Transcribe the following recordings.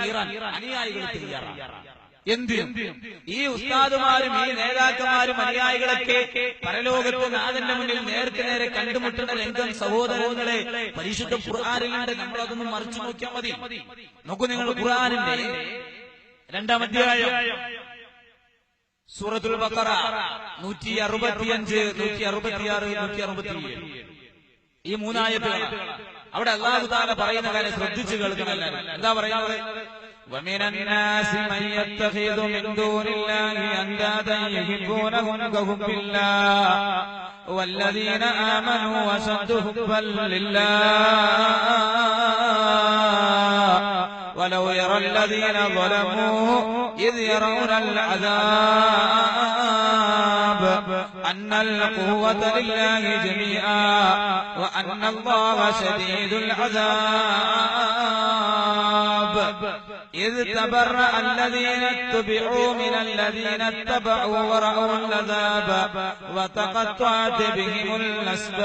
കീറാൻ അനുയായികൾ തയ്യാറാണ്. എന്തിനും ഈ ഉസ്താദുമാരും ഈ നേതാക്കന്മാരും അനുയായികളൊക്കെ പരലോകത്ത് നാഥന്റെ മുന്നിൽ നേർക്ക് നേരെ കണ്ടുമുട്ടുന്ന രംഗം സഹോദരങ്ങളെ പരിശുദ്ധ ഖുർആനിലുണ്ട്. നമ്മളതൊന്നും മറിച്ചു നോക്കിയാൽ മതി. നോക്കൂ നിങ്ങൾ, ഖുർആനിന്റെ 2-ാം അധ്യായം സൂറത്തുൽ ബഖറ 165, 166, 167 ഈ 3 ആയത്തുകളാണ്. അവിടെ അല്ലാഹു തആല പറയുന്ന കാര്യം ശ്രദ്ധിച്ചു കേൾക്കണമല്ലോ. എന്താ പറയുന്നത്? ومن الناس من يتخذ من دون الله أندادا يحبونهم كحب الله والذين آمنوا أشد حبا لله ولو يرى الذين ظلموا إذ يرون العذاب أن القوة لله جميعا وأن الله شديد العذاب إذ تبرأ الذين اتبعوا من الذين اتبعوا ورأوا العذاب وتقطعت بهم الأسباب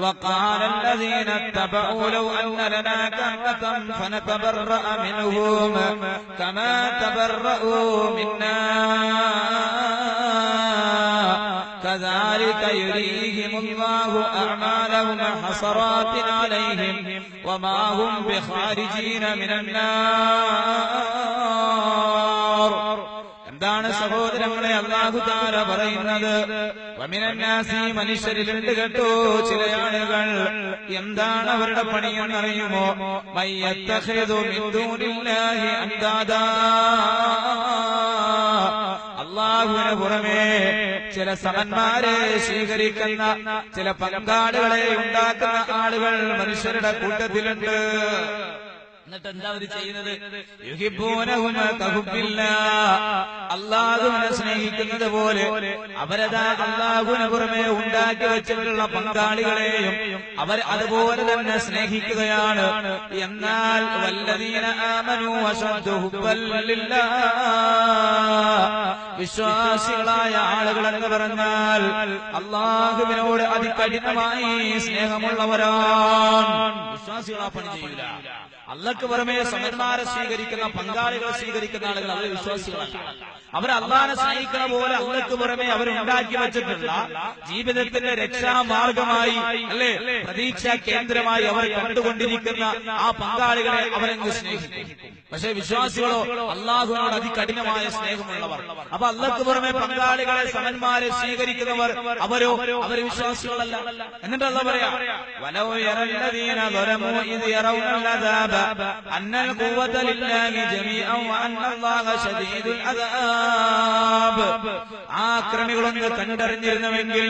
وقال الذين اتبعوا لو أن لنا كرة فنتبرأ منهم كما تبرأوا منا كذلك يريهم الله أعمالهم حسرات عليهم وما هم بخارجين من النار. എന്താണ് സഹോദരങ്ങളെ അല്ലാഹു തആല പറയുന്നത്? വമിനന്നാസി, മനുഷ്യരിലുണ്ട് കേട്ടോ ചില ആളുകൾ. എന്താണ് അവരുടെ പണിയെന്നറിയുമോ? മയ്യത്തഖിദു മിൻ ദൂനില്ലാഹി അൻദാദാ, അല്ലാഹുവിന് പുറമേ ചില സമന്മാരെ സ്വീകരിക്കുന്ന, ചില പങ്കാളികളെ ഉണ്ടാക്കുന്ന ആളുകൾ മനുഷ്യരുടെ കൂട്ടത്തിലുണ്ട്. എന്നിട്ട് എന്താ അവർ ചെയ്യുന്നത്? യുഹിബ്ബൂനഹും കഹുബ്ബില്ലാഹ്, അല്ലാഹുവിനെ സ്നേഹിക്കുന്നത് പോലെ അവരതാ അല്ലാഹുവിന് പുറമെ ഉണ്ടാക്കി വെച്ചിട്ടുള്ള പങ്കാളികളെയും അവർ അതുപോലെ തന്നെ സ്നേഹിക്കുകയാണ്. എന്നാൽ വല്ലദീന ആമനൂ അശദ്ദു ഹുബ്ബൻ ലില്ലാഹ്, വിശ്വാസികളായ ആളുകൾ എന്ന് പറഞ്ഞാൽ അല്ലാഹുവിനോട് അതികഠിനമായി സ്നേഹമുള്ളവരാണ്. വിശ്വാസികളാ പണി ചെയ്യൂല. അള്ളാഹ്ക്ക് പുറമെ സമന്മാരെ സ്വീകരിക്കുന്ന, പങ്കാളികളെ സ്വീകരിക്കുന്ന ആളുകൾ അവർ വിശ്വാസികളല്ല. അവർ അള്ളാഹിനെ സ്നേഹിക്കുന്ന പോലെ അള്ളാഹ്ക്ക് പുറമെ അവരുണ്ടാക്കി വെച്ചിട്ടുള്ള ജീവിതത്തിന്റെ രക്ഷാമാർഗമായി, അല്ലെ, പ്രതീക്ഷാ കേന്ദ്രമായി അവർ കണ്ടുകൊണ്ടിരിക്കുന്ന ആ പങ്കാളികളെ അവരെങ്ങ് സ്നേഹിക്കും. പക്ഷെ വിശ്വാസികളോ അള്ളാഹുവിനോട് അതികഠിനമായ സ്നേഹമുള്ളവർ. അപ്പൊ അള്ളാഹ്ക്ക് പുറമെ പങ്കാളികളെ, സമന്മാരെ സ്വീകരിക്കുന്നവർ അവരോ അവർ വിശ്വാസികളല്ല. എന്നിട്ട് അള്ളാഹ് പറയാ, വലൗ യറല്ലദീന ളലമൂ ഇദ് യറൗനൽ അദാബ അന്നൽ ഖുവത ലില്ലാഹി ജമീഅൻ വഅന്നല്ലാഹ ശദീദുൽ അദാബ്. ആക്രമികളൊന്ന് കണ്ടറിഞ്ഞിരുന്നുവെങ്കിൽ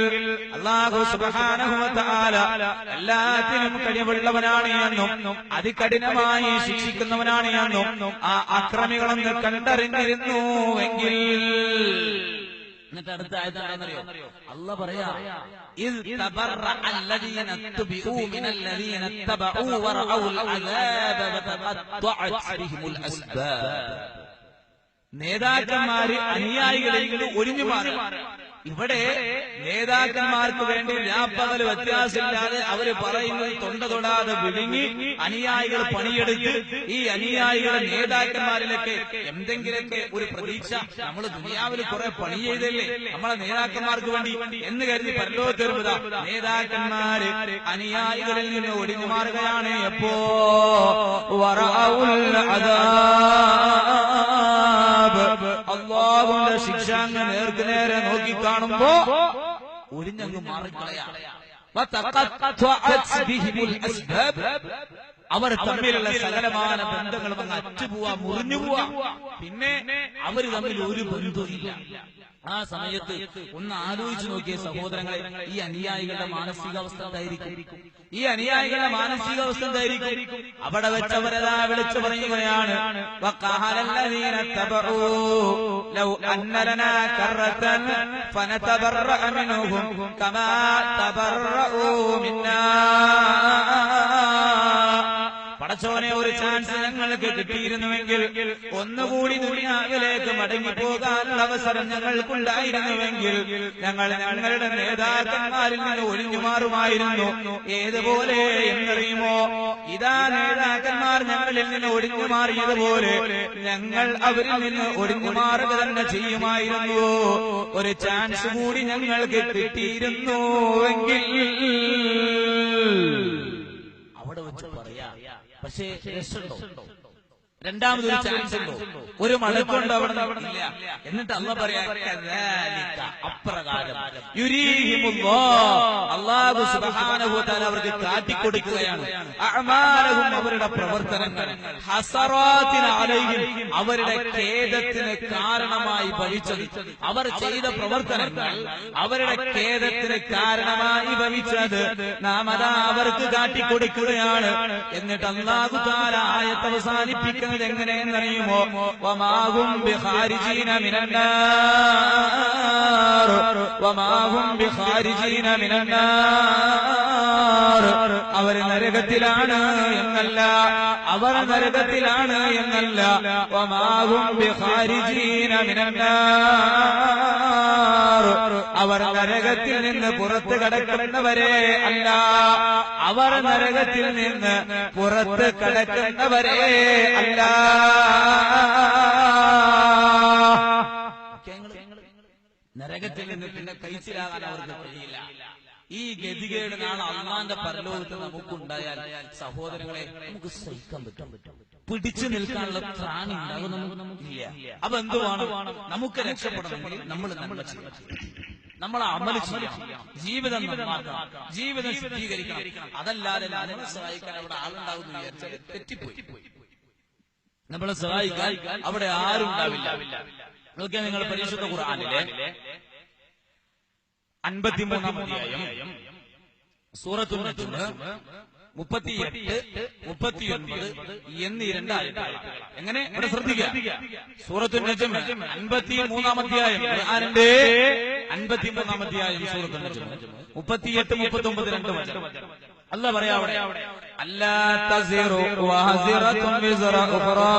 അല്ലാഹു സുബ്ഹാനഹു വ തആല എല്ലാത്തിനും കഴിവുള്ളവനാണ് എന്നും അതികഠിനമായി ശിക്ഷിക്കുന്നവനാണ് എന്നും ആ അക്രമികളൊന്ന് കണ്ടറിഞ്ഞിരുന്നുവെങ്കിൽ. എന്നിട്ട് അടുത്ത ആയത്താണെന്നറിയോ? അല്ലാഹ് പറയാ, ഇദ് തബറഅ അല്ലദീന തബഉ മിനല്ലദീന തബഉ വറഔൽ അദാബ വതഖത്തഅത് ബിഹിമുൽ അസ്ബാബ്. നേതാക്കന്മാര് അനുയായികളിൽ നിന്ന് ഒഴിഞ്ഞു മാറി. ഇവിടെ നേതാക്കന്മാർക്ക് വേണ്ടി രാപ്പകൽ വ്യത്യാസമില്ലാതെ അവര് പറയുന്നത് തൊണ്ട തൊടാതെ വിഴുങ്ങി അനുയായികൾ പണിയെടുത്ത് ഈ അനുയായികളെ നേതാക്കന്മാരിലൊക്കെ എന്തെങ്കിലൊക്കെ ഒരു പ്രതീക്ഷ, നമ്മൾ ദുനിയാവിൽ കുറെ പണി ചെയ്തല്ലേ നമ്മളെ നേതാക്കന്മാർക്ക് വേണ്ടി എന്ന് കരുതി പരലോകത്ത് വരുമ്പതാ നേതാക്കന്മാര് അനുയായികളിൽ നിന്ന് ഒഴിഞ്ഞു മാറുകയാണ്. എപ്പോ? അല്ലാഹുവിന്റെ ശിക്ഷ അങ്ങ് നേർക്ക് നേരെ നോക്കി കാണുമ്പോ ഒഴിഞ്ഞങ്ങ് മാറിക്കളയാ. അവർ തമ്മിലുള്ള സകലമാന ബന്ധങ്ങളും അങ്ങ് അറ്റുപോവാ, മുറിഞ്ഞു പോവാ. പിന്നെ അവര് തമ്മിൽ ഒരു ബന്ധവുമില്ല. ആ സമയത്ത് ഒന്ന് ആലോചിച്ചു നോക്കിയ സഹോദരങ്ങളെ, ഈ അനുയായികളുടെ മാനസികാവസ്ഥ എന്തായിരിക്കും? ഈ അനുയായികളുടെ മാനസികാവസ്ഥ എന്തായിരിക്കും? അവിടെ വെച്ചവരതാ വിളിച്ചു പറയുകയാണ്, വഖാലല്ലദീന തബഉ ലൗ അന്ന ലനാ കറതൻ ഫനതബറഅ മിൻഹും കമാ തബറഉ മിന്നാ. പടച്ചോനെ ഒരു ചാൻസ് ഞങ്ങൾക്ക് കിട്ടിയിരുന്നുവെങ്കിൽ ഒന്നുകൂടി ദുനിയാവിലേക്ക് മടങ്ങിപ്പോകാനുള്ള അവസരം ഞങ്ങൾക്കുണ്ടായിരുന്നുവെങ്കിൽ ഞങ്ങൾ ഞങ്ങളുടെ നേതാക്കന്മാരിൽ നിന്ന് ഒഴിഞ്ഞു മാറുമായിരുന്നു. ഏതുപോലെ എന്നറിയുമോ? ഇതാ നേതാക്കന്മാർ ഞങ്ങളിൽ നിന്ന് ഒഴിഞ്ഞു മാറിയതുപോലെ ഞങ്ങൾ അവരിൽ നിന്ന് ഒഴിഞ്ഞു മാറുക തന്നെ ചെയ്യുമായിരുന്നു. ഒരു ചാൻസ് കൂടി ഞങ്ങൾക്ക് കിട്ടിയിരുന്നുവെങ്കിൽ അവിടെ വെച്ച് പറയാ. പക്ഷേ രക്ഷുണ്ടോ? രണ്ടാമതൊരു ചാൻസ് ഉണ്ടോ? ഒരു മടക്കുണ്ടോ? അവിടെ ഇല്ല. എന്നിട്ട് അല്ലാഹ് പറയാ അപ്രകാരം അല്ലാഹു സുബ്ഹാനഹു വ തആല അവർക്ക് കാട്ടിക്കൊടുക്കുകയാണ് അഅമാലഹും, അവരുടെ പ്രവർത്തനങ്ങൾ, ഹസറാത്തിൻ അലൈഹിം, അവരുടെ ഖേദത്തിന് കാരണമായി ഭവിച്ചത്, അവർ ചെയ്ത പ്രവർത്തനങ്ങൾ അവരുടെ ഖേദത്തിന് കാരണമായി ഭവിച്ചത് നാം അതാ അവർക്ക് കാട്ടിക്കൊടുക്കുകയാണ്. എന്നിട്ട് അല്ലാഹു തആല ആയത്ത് അവസാനിപ്പിക്കുന്നത് എങ്ങനെയെന്നറിയുമോ? വമാഹും ബിഖാരിജീന മിനന്നാർ, വമാഹും ബിഖാരിജീന മിനന്നാർ, അവർ നരകത്തിലാണ് എന്നല്ല, അവർ നരകത്തിലാണ് എന്നല്ല. വമാഹും ബിഖാരിജീന മിനന്നാർ, അവർ നരകത്തിൽ നിന്ന് പുറത്ത് കടക്കുന്നവരെ അല്ല, അവർ നരകത്തിൽ നിന്ന് പുറത്ത് കടക്കുന്നവരെ അല്ല. നരകത്തിൽ നിന്ന് പിന്നെ കഴിച്ചിലാകാൻ അവർക്ക് കഴിയില്ല. ഈ ഗതികേട് നാളെ അള്ളാന്റെ പരലോകത്ത് നമുക്കുണ്ടായാൽ സഹോദരങ്ങളെ നമുക്ക് സഹിക്കാൻ പറ്റും. പിടിച്ചു നിൽക്കാനുള്ള ത്രാണി ഉണ്ടാകും നമുക്കില്ല. അപ്പൊ എന്തുവാണ്? നമുക്ക് രക്ഷപ്പെടണമെങ്കിൽ നമ്മൾ നന്മ ചെയ്യണം, നമ്മൾ അമൽ ചെയ്യണം, ജീവിതം നന്നാക്കണം, ജീവിതം ശുദ്ധീകരിക്കണം. അതല്ലാതെ നമ്മളെ സഹായിക്കാൻ അവിടെ ആളുണ്ടാകുന്നു വിചാരിച്ചാൽ തെറ്റിപ്പോയി. നമ്മളെ സഹായിക്കാൻ അവിടെ ആരും ഉണ്ടാവില്ല. നോക്കിയാൽ നിങ്ങൾ പരിശുദ്ധ ഖുർആനിലെ 53-ാം അധ്യായം സൂറത്തുൽ നജ്ം 38, 39 എന്നീ രണ്ടായത്തുകൾ. എങ്ങനെ? ഇവിടെ ശ്രദ്ധിക്കുക. സൂറത്തുൽ നജ്ം 53-ാം അധ്യായം, ഖുർആനിന്റെ 53-ാം അധ്യായം സൂറത്തുൽ നജ്ം 38, 39 രണ്ട് വചനം. അല്ലാഹ് പറയാ അവിടെ അല്ലാ തസിറു വസിറത്തുൻ വിസ്റ ഉഖറാ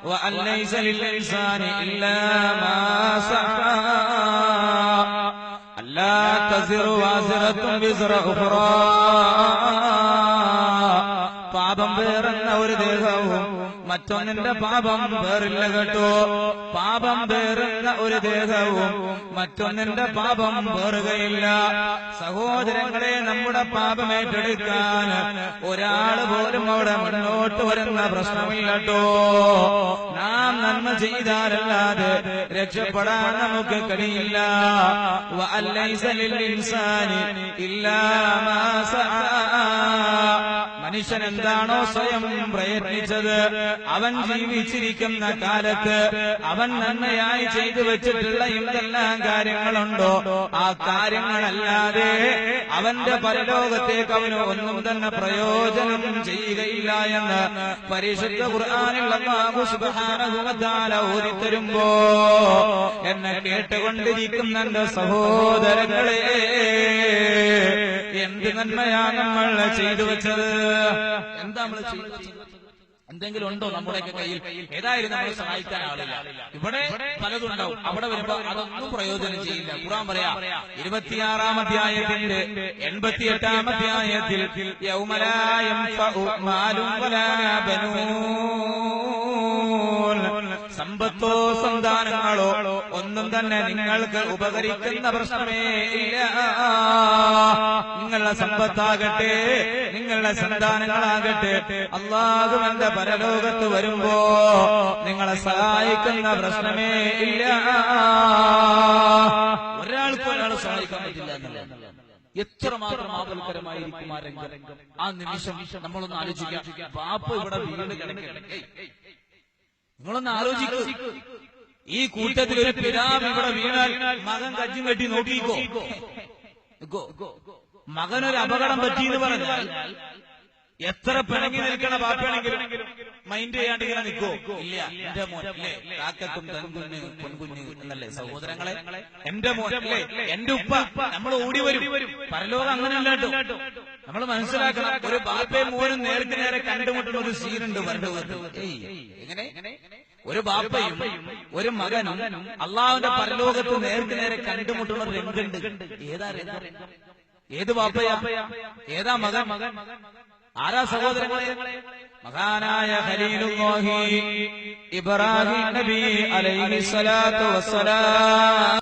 വഅൻ ലൈസ ലിൽ ഇൻസാനി ഇല്ലാ മാ സഅ. അല്ലാ തസിറു വസിറത്തുൻ വിസ്റ ഉഖറാ, പാപം പേറുന്ന ഒരു ദേഹവും മറ്റൊന്നിന്റെ പാപം വേറില്ല കേട്ടോ. പാപം പേറുന്ന ഒരു ദേഹവും മറ്റൊന്നിന്റെ പാപം വേറുകയില്ല. സഹോദരങ്ങളെ, നമ്മുടെ പാപം ഏറ്റെടുക്കാൻ ഒരാൾ പോലും അവിടെ മുന്നോട്ട് വരുന്ന പ്രശ്നമില്ല കേട്ടോ. നാം നന്മ ചെയ്താലല്ലാതെ രക്ഷപ്പെടാൻ നമുക്ക് കഴിയില്ല. വഅൻ ലൈസ ലിൽ ഇൻസാനി ഇല്ലാ മാ സഅ, മനുഷ്യൻ എന്താണോ സ്വയം പ്രയത്നിച്ചത്, അവൻ ജീവിച്ചിരിക്കുന്ന കാലത്ത് അവൻ നന്മയായി ചെയ്തു വെച്ചിട്ടുള്ള എന്തെല്ലാം കാര്യങ്ങളുണ്ടോ ആ കാര്യങ്ങളല്ലാതെ അവന്റെ പരലോകത്തേക്ക് അവന് ഒന്നും തന്നെ പ്രയോജനം ചെയ്യുകയില്ല എന്ന് പരിശുദ്ധ ഖുർആനിൽ അല്ലാഹു സുബ്ഹാനഹു വ തആല ഓതിത്തരുമ്പോ എന്നെ കേട്ടുകൊണ്ടിരിക്കുന്ന എന്റെ സഹോദരങ്ങളെ, എന്ത് നന്മയാണ് നമ്മൾ ചെയ്തു വെച്ചത്? എന്താ നമ്മൾ ചെയ്തു വെച്ചത്? എന്തെങ്കിലും ഉണ്ടോ നമ്മുടെയൊക്കെ കയ്യിൽ? ഏതായാലും നമ്മളെ സഹായിക്കാൻ ആളില്ല. ഇവിടെ പലതുണ്ടാവും. അവിടെ വരുമ്പോ അതൊന്നും പ്രയോജനം ചെയ്യില്ല. ഖുർആൻ പറയാ 26-ാം അധ്യായത്തിന്റെ 88-ാം അധ്യായത്തിൽ യൗമ ലാ യൻഫഉ മാലും വലാ ബനൂൻ, സമ്പത്തോ സന്താനങ്ങളോ ഒന്നും തന്നെ നിങ്ങൾക്ക് ഉപകരിക്കുന്ന പ്രശ്നമേ ഇല്ല. നിങ്ങളുടെ സമ്പത്താകട്ടെ നിങ്ങളുടെ സന്താനങ്ങളാകട്ടെ അല്ലാഹുവിന്റെ പരലോകത്ത് വരുമ്പോ നിങ്ങളെ സഹായിക്കുന്ന പ്രശ്നമേ ഇല്ല. ഒരാൾക്കും ഒരാളെ സഹായിക്കാൻ പറ്റില്ല എന്നല്ല. എത്രമാത്രം ആപൽക്കരമായിരിക്കും ആ രംഗം. ആ നിമിഷം നമ്മളൊന്ന് ആലോചിക്കാം. ബാപ്പ ഇവിടെ വീട് കിടക്കുകയാണ്. നിങ്ങളൊന്ന് ആലോചിക്കൂ. ഈ കൂട്ടത്തിൽ ഒരു പിതാവ് ഇവിടെ വീണാൽ മകൻ കജ്ജും കെട്ടി നോക്കിക്കോ. മകനൊരു അപകടം പറ്റിയെന്ന് പറഞ്ഞാൽ എത്ര പിണങ്ങി നിൽക്കണ ബാപ്പയാണെങ്കിലും മൈൻഡ് ചെയ്യാണ്ട് ഇങ്ങനെ നിൽക്കോ? ഇല്ല. എന്റെ മോൻ അല്ലേ, കാക്കക്കും തൻകുഞ്ഞ് പൊൻകുഞ്ഞ് എന്നല്ലേ സഹോദരങ്ങളെ, എന്റെ മോൻ അല്ലേ, എന്റെ ഉപ്പ, നമ്മൾ ഓടി വരും. പരലോകം അങ്ങനെയല്ല കേട്ടോ. നമ്മൾ മനസ്സിലാക്കണം, ഒരു ബാപ്പയും മോനും നേർക്ക് നേരെ കണ്ടുമുട്ടുന്ന ഒരു സീനുണ്ട് പരലോകത്ത്. എങ്ങനെ ഒരു ബാപ്പയും ഒരു മകനും അള്ളാഹുവിന്റെ പരലോകത്ത് നേർക്ക് നേരെ കണ്ടുമുട്ടുന്ന ഒരു രംഗുണ്ട്. ഏതാ രംഗം? ഏത് ബാപ്പയാ? ഏതാ മകൻ? ആരാ സഹോദരങ്ങളെ? മഹാനായ ഖലീലുല്ലാഹി ഇബ്രാഹിം നബി അലൈഹിസ്സലാത്തു വസ്സലാം.